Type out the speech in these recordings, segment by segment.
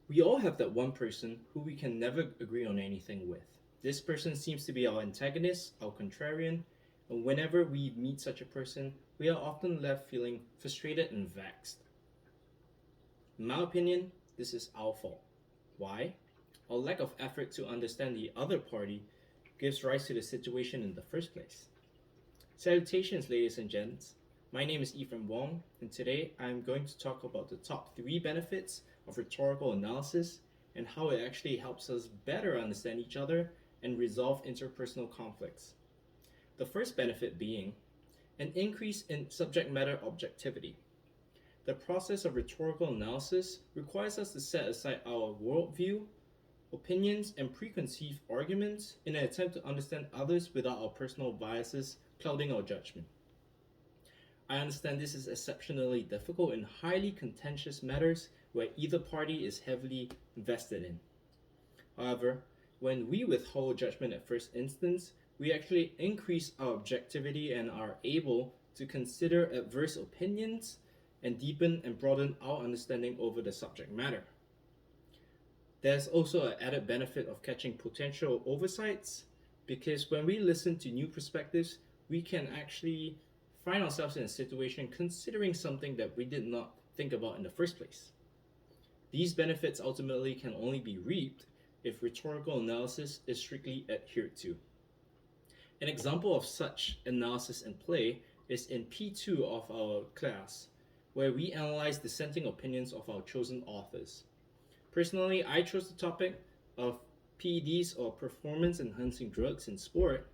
We all have that one person who we can never agree on anything with. This person seems to be our antagonist, our contrarian, and whenever we meet such a person, we are often left feeling frustrated and vexed. In my opinion, this is our fault. Why? Our lack of effort to understand the other party gives rise to the situation in the first place. Salutations, ladies and gents. My name is Ephraim Wong, and today I'm going to talk about the top 3 benefits of rhetorical analysis and how it actually helps us better understand each other and resolve interpersonal conflicts. The first benefit being an increase in subject matter objectivity. The process of rhetorical analysis requires us to set aside our worldview, opinions, and preconceived arguments in an attempt to understand others without our personal biases clouding our judgment. I understand this is exceptionally difficult in highly contentious matters where either party is heavily invested in. However, when we withhold judgment at first instance, we actually increase our objectivity and are able to consider adverse opinions and deepen and broaden our understanding over the subject matter. There's also an added benefit of catching potential oversights because when we listen to new perspectives, we can actually find ourselves in a situation considering something that we did not think about in the first place. These benefits ultimately can only be reaped if rhetorical analysis is strictly adhered to. An example of such analysis in play is in P2 of our class, where we analyze dissenting opinions of our chosen authors. Personally, I chose the topic of PEDs or performance enhancing drugs in sport,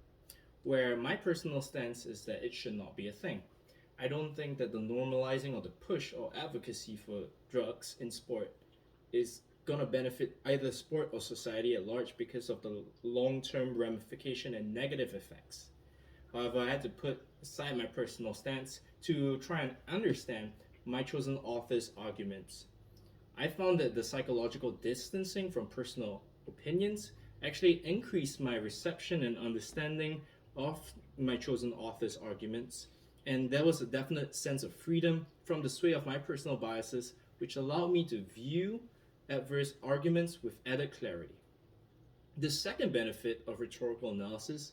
where my personal stance is that it should not be a thing. I don't think that the normalizing or the push or advocacy for drugs in sport is gonna benefit either sport or society at large because of the long-term ramification and negative effects. However, I had to put aside my personal stance to try and understand my chosen author's arguments. I found that the psychological distancing from personal opinions actually increased my reception and understanding of my chosen author's arguments, and there was a definite sense of freedom from the sway of my personal biases, which allowed me to view adverse arguments with added clarity. The second benefit of rhetorical analysis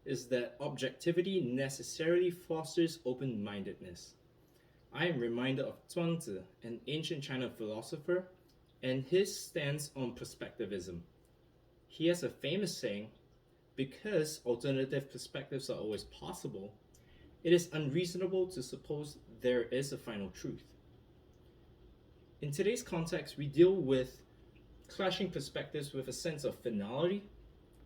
is that objectivity necessarily fosters open mindedness. I am reminded of Zhuangzi, an ancient China philosopher, and his stance on perspectivism. He has a famous saying, because alternative perspectives are always possible, it is unreasonable to suppose there is a final truth. In today's context, we deal with clashing perspectives with a sense of finality,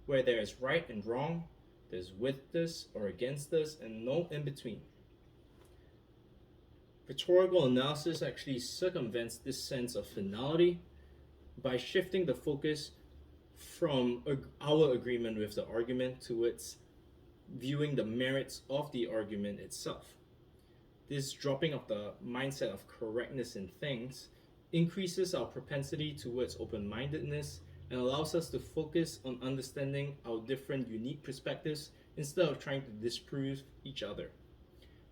where there is right and wrong, there's with this or against this, and no in between. Rhetorical analysis actually circumvents this sense of finality by shifting the focus from our agreement with the argument towards viewing the merits of the argument itself. This dropping of the mindset of correctness in things increases our propensity towards open mindedness and allows us to focus on understanding our different unique perspectives instead of trying to disprove each other.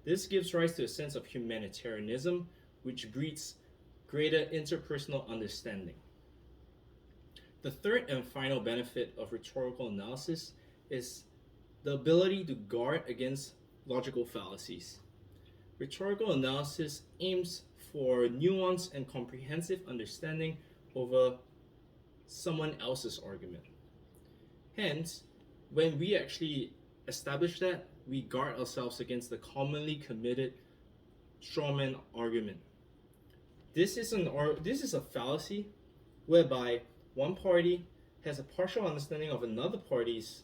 This gives rise to a sense of humanitarianism, which breeds greater interpersonal understanding. The third and final benefit of rhetorical analysis is the ability to guard against logical fallacies. Rhetorical analysis aims for nuance and comprehensive understanding over someone else's argument. Hence, when we actually establish that, we guard ourselves against the commonly committed strawman argument. This is a fallacy whereby one party has a partial understanding of another party's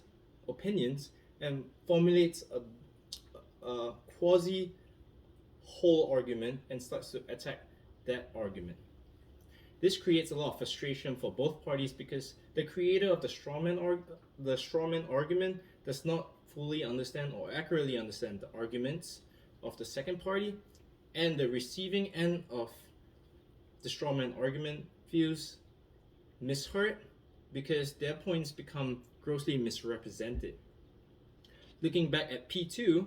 opinions and formulates a quasi whole argument and starts to attack that argument. This creates a lot of frustration for both parties because the creator of the strawman argument does not fully understand or accurately understand the arguments of the second party, and the receiving end of the strawman argument feels misheard because their points become grossly misrepresented. Looking back at P2,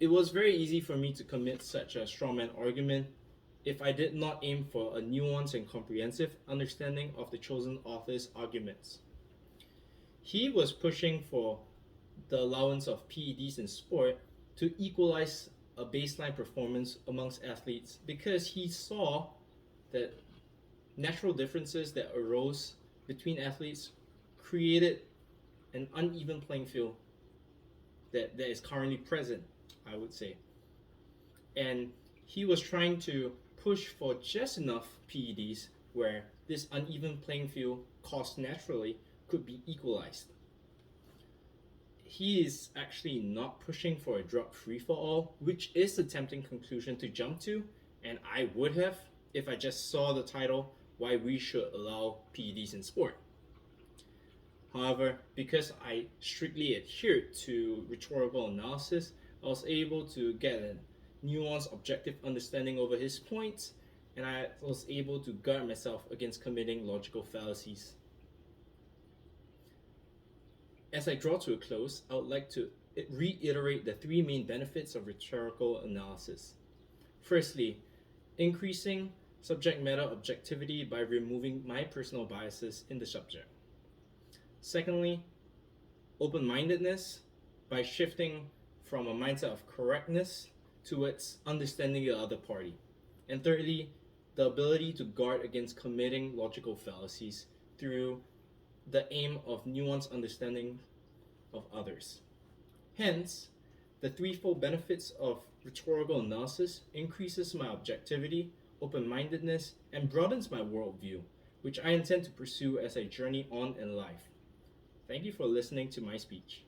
it was very easy for me to commit such a strawman argument if I did not aim for a nuanced and comprehensive understanding of the chosen author's arguments. He was pushing for the allowance of PEDs in sport to equalize a baseline performance amongst athletes because he saw that natural differences that arose between athletes created an uneven playing field that is currently present, I would say. And he was trying to push for just enough PEDs where this uneven playing field caused naturally could be equalized. He is actually not pushing for a drug free for all, which is a tempting conclusion to jump to, and I would have if I just saw the title, Why We Should Allow PEDs in Sport. However, because I strictly adhered to rhetorical analysis, I was able to get a nuanced, objective understanding over his points, and I was able to guard myself against committing logical fallacies. As I draw to a close, I would like to reiterate the three main benefits of rhetorical analysis. Firstly, increasing subject matter objectivity by removing my personal biases in the subject. Secondly, open-mindedness by shifting from a mindset of correctness towards understanding the other party. And thirdly, the ability to guard against committing logical fallacies through the aim of nuanced understanding of others. Hence, the threefold benefits of rhetorical analysis increases my objectivity, open-mindedness, and broadens my worldview, which I intend to pursue as I journey on in life. Thank you for listening to my speech.